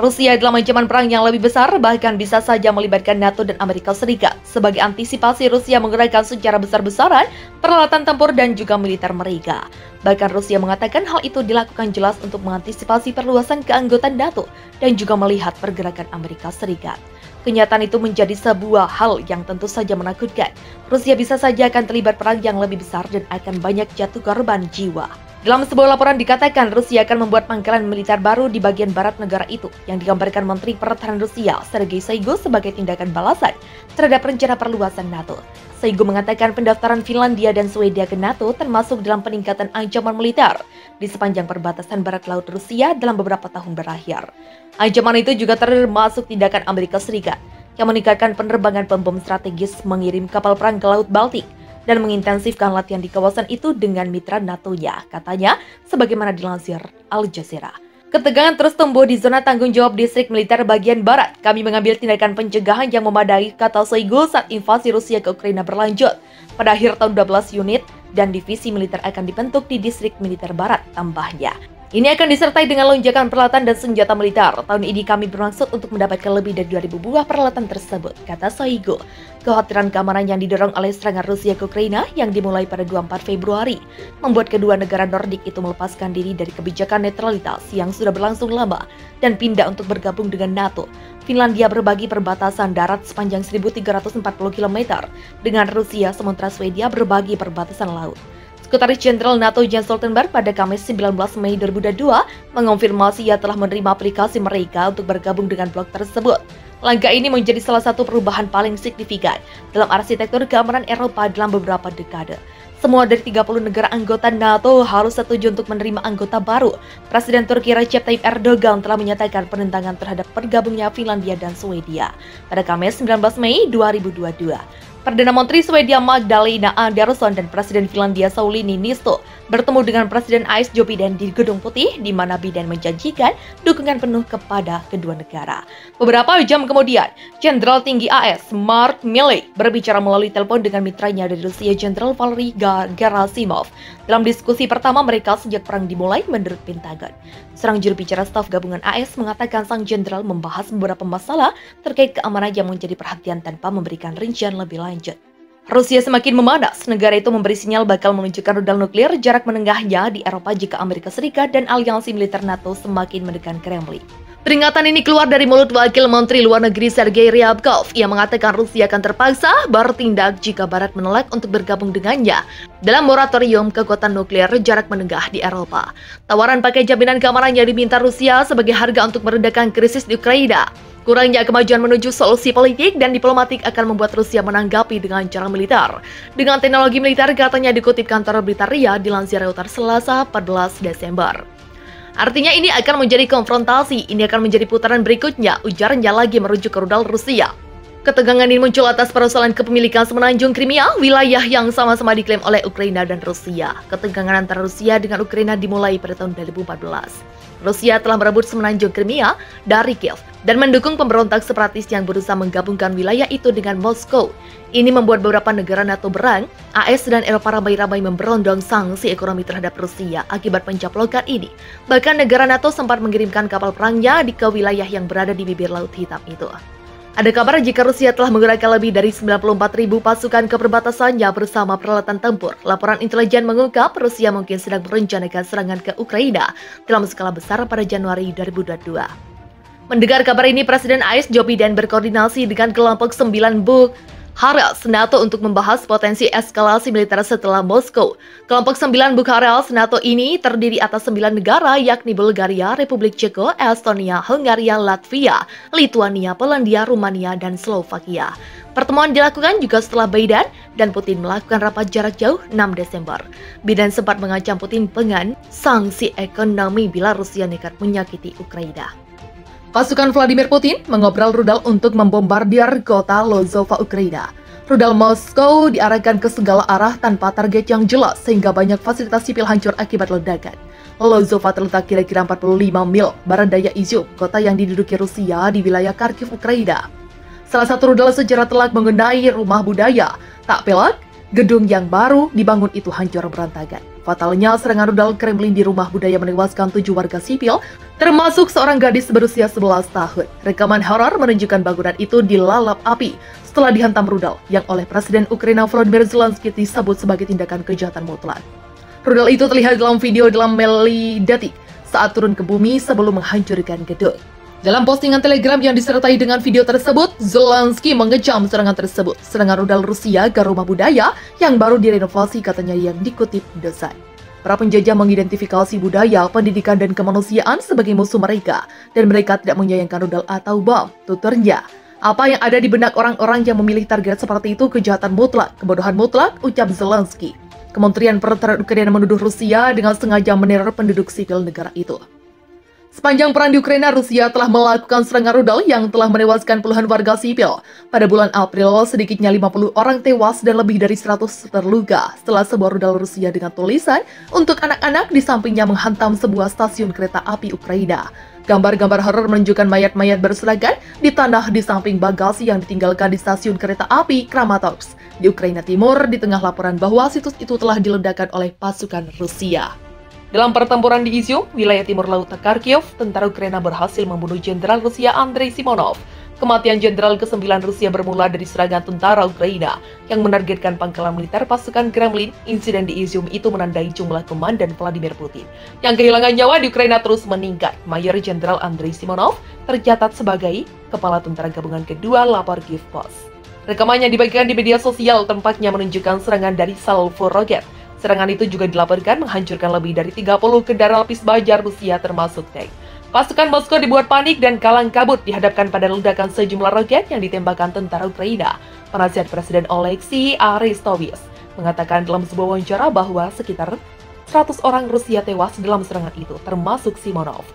Rusia dalam ancaman perang yang lebih besar, bahkan bisa saja melibatkan NATO dan Amerika Serikat. Sebagai antisipasi, Rusia menggunakan secara besar-besaran peralatan tempur dan juga militer mereka. Bahkan Rusia mengatakan hal itu dilakukan jelas untuk mengantisipasi perluasan keanggotaan NATO dan juga melihat pergerakan Amerika Serikat. Kenyataan itu menjadi sebuah hal yang tentu saja menakutkan. Rusia bisa saja akan terlibat perang yang lebih besar dan akan banyak jatuh korban jiwa. Dalam sebuah laporan dikatakan Rusia akan membuat pangkalan militer baru di bagian barat negara itu yang digambarkan Menteri Pertahanan Rusia Sergei Shoigu sebagai tindakan balasan terhadap rencana perluasan NATO. Shoigu mengatakan pendaftaran Finlandia dan Swedia ke NATO termasuk dalam peningkatan ancaman militer di sepanjang perbatasan barat laut Rusia dalam beberapa tahun berakhir. Ancaman itu juga termasuk tindakan Amerika Serikat yang meningkatkan penerbangan pembom strategis, mengirim kapal perang ke Laut Baltik, dan mengintensifkan latihan di kawasan itu dengan mitra NATO-nya, katanya, sebagaimana dilansir Al Jazeera. Ketegangan terus tumbuh di zona tanggung jawab distrik militer bagian barat. Kami mengambil tindakan pencegahan yang memadai, kata Shoigu saat invasi Rusia ke Ukraina berlanjut. Pada akhir tahun 12 unit dan divisi militer akan dibentuk di distrik militer barat, tambahnya. Ini akan disertai dengan lonjakan peralatan dan senjata militer. Tahun ini kami bermaksud untuk mendapatkan lebih dari 2.000 buah peralatan tersebut, kata Shoigu. Kekhawatiran keamanan yang didorong oleh serangan Rusia ke Ukraina yang dimulai pada 24 Februari membuat kedua negara Nordik itu melepaskan diri dari kebijakan netralitas yang sudah berlangsung lama dan pindah untuk bergabung dengan NATO. Finlandia berbagi perbatasan darat sepanjang 1.340 km dengan Rusia, sementara Swedia berbagi perbatasan laut. Sekretaris Jenderal NATO Jens Stoltenberg pada Kamis 19 Mei 2022 mengonfirmasi ia telah menerima aplikasi mereka untuk bergabung dengan blok tersebut. Langkah ini menjadi salah satu perubahan paling signifikan dalam arsitektur keamanan Eropa dalam beberapa dekade. Semua dari 30 negara anggota NATO harus setuju untuk menerima anggota baru. Presiden Turki Recep Tayyip Erdogan telah menyatakan penentangan terhadap bergabungnya Finlandia dan Swedia pada Kamis 19 Mei 2022. Perdana Menteri Swedia Magdalena Andersson dan Presiden Finlandia Sauli Niinisto bertemu dengan Presiden AS Joe Biden di Gedung Putih, di mana Biden menjanjikan dukungan penuh kepada kedua negara. Beberapa jam kemudian, Jenderal Tinggi AS Mark Milley berbicara melalui telepon dengan mitranya dari Rusia, Jenderal Valery Gerasimov. Dalam diskusi pertama mereka sejak perang dimulai, menurut Pentagon. Seorang juru bicara staf gabungan AS mengatakan sang jenderal membahas beberapa masalah terkait keamanan yang menjadi perhatian tanpa memberikan rincian lebih lanjut. Rusia semakin memanas. Negara itu memberi sinyal bakal menunjukkan rudal nuklir jarak menengahnya di Eropa jika Amerika Serikat dan aliansi militer NATO semakin mendekat Kremlin. Peringatan ini keluar dari mulut Wakil Menteri Luar Negeri Sergei Ryabkov yang mengatakan Rusia akan terpaksa bertindak jika Barat menolak untuk bergabung dengannya dalam moratorium kekuatan nuklir jarak menengah di Eropa. Tawaran paket jaminan keamanan yang diminta Rusia sebagai harga untuk meredakan krisis di Ukraina. Kurangnya kemajuan menuju solusi politik dan diplomatik akan membuat Rusia menanggapi dengan cara militer. Dengan teknologi militer, katanya dikutip kantor berita RIA dilansir Reuters Selasa 14 Desember. Artinya ini akan menjadi konfrontasi, ini akan menjadi putaran berikutnya, ujarnya lagi merujuk ke rudal Rusia. Ketegangan ini muncul atas persoalan kepemilikan semenanjung Crimea, wilayah yang sama-sama diklaim oleh Ukraina dan Rusia. Ketegangan antara Rusia dengan Ukraina dimulai pada tahun 2014. Rusia telah merebut semenanjung Crimea dari Kiev dan mendukung pemberontak separatis yang berusaha menggabungkan wilayah itu dengan Moskow. Ini membuat beberapa negara NATO berang, AS dan Eropa ramai-ramai memberondong sanksi ekonomi terhadap Rusia akibat pencaplokan ini. Bahkan negara NATO sempat mengirimkan kapal perangnya ke wilayah yang berada di bibir Laut Hitam itu. Ada kabar jika Rusia telah menggerakkan lebih dari 94.000 pasukan ke perbatasannya bersama peralatan tempur. Laporan intelijen mengungkap Rusia mungkin sedang merencanakan serangan ke Ukraina dalam skala besar pada Januari 2022. Mendengar kabar ini, Presiden AS Joe Biden berkoordinasi dengan kelompok 9 Bukharest NATO untuk membahas potensi eskalasi militer setelah Moskow. Kelompok 9 Bukharest NATO ini terdiri atas 9 negara yakni Bulgaria, Republik Ceko, Estonia, Hungaria, Latvia, Lituania, Polandia, Rumania, dan Slovakia. Pertemuan dilakukan juga setelah Biden dan Putin melakukan rapat jarak jauh 6 Desember. Biden sempat mengancam Putin dengan sanksi ekonomi bila Rusia nekat menyakiti Ukraina. Pasukan Vladimir Putin mengobrol rudal untuk membombardir kota Lozova, Ukraina. Rudal Moskow diarahkan ke segala arah tanpa target yang jelas sehingga banyak fasilitas sipil hancur akibat ledakan. Lozova terletak kira-kira 45 mil barat daya Izium, kota yang diduduki Rusia di wilayah Kharkiv, Ukraina. Salah satu rudal sejarah telak mengenai rumah budaya. Tak pelak, gedung yang baru dibangun itu hancur berantakan. Fatalnya, serangan rudal Kremlin di rumah budaya menewaskan 7 warga sipil, termasuk seorang gadis berusia 11 tahun. Rekaman horor menunjukkan bangunan itu dilalap api setelah dihantam rudal, yang oleh Presiden Ukraina Volodymyr Zelensky disebut sebagai tindakan kejahatan mutlak. Rudal itu terlihat dalam video dalam detik saat turun ke bumi sebelum menghancurkan gedung. Dalam postingan Telegram yang disertai dengan video tersebut, Zelensky mengecam serangan tersebut. Serangan rudal Rusia ke rumah budaya yang baru direnovasi, katanya, yang dikutip The Sun. Para penjajah mengidentifikasi budaya, pendidikan, dan kemanusiaan sebagai musuh mereka, dan mereka tidak menyayangkan rudal atau bom, tuturnya. Apa yang ada di benak orang-orang yang memilih target seperti itu kejahatan mutlak, kebodohan mutlak, ucap Zelensky. Kementerian Pertahanan Ukraina menuduh Rusia dengan sengaja meneror penduduk sipil negara itu. Sepanjang perang di Ukraina, Rusia telah melakukan serangan rudal yang telah menewaskan puluhan warga sipil. Pada bulan April, sedikitnya 50 orang tewas dan lebih dari 100 terluka setelah sebuah rudal Rusia dengan tulisan "Untuk anak-anak" di sampingnya menghantam sebuah stasiun kereta api Ukraina. Gambar-gambar horor menunjukkan mayat-mayat berseragan di tanah di samping bagasi yang ditinggalkan di stasiun kereta api Kramatorsk di Ukraina Timur, di tengah laporan bahwa situs itu telah diledakkan oleh pasukan Rusia. Dalam pertempuran di Izium, wilayah timur laut Kharkiv, tentara Ukraina berhasil membunuh Jenderal Rusia Andrei Simonov. Kematian Jenderal ke-9 Rusia bermula dari serangan tentara Ukraina yang menargetkan pangkalan militer pasukan Kremlin. Insiden di Izium itu menandai jumlah komandan Vladimir Putin yang kehilangan nyawa di Ukraina terus meningkat. Mayor Jenderal Andrei Simonov tercatat sebagai kepala tentara gabungan kedua, lapor Kyiv-Post. Rekamannya dibagikan di media sosial, tempatnya menunjukkan serangan dari salvo roket. Serangan itu juga dilaporkan menghancurkan lebih dari 30 kendaraan lapis baja Rusia termasuk tank. Pasukan Moskow dibuat panik dan kalang kabut dihadapkan pada ledakan sejumlah roket yang ditembakkan tentara Ukraina. Penasihat Presiden Oleksiy Arestovych mengatakan dalam sebuah wawancara bahwa sekitar 100 orang Rusia tewas dalam serangan itu, termasuk Simonov.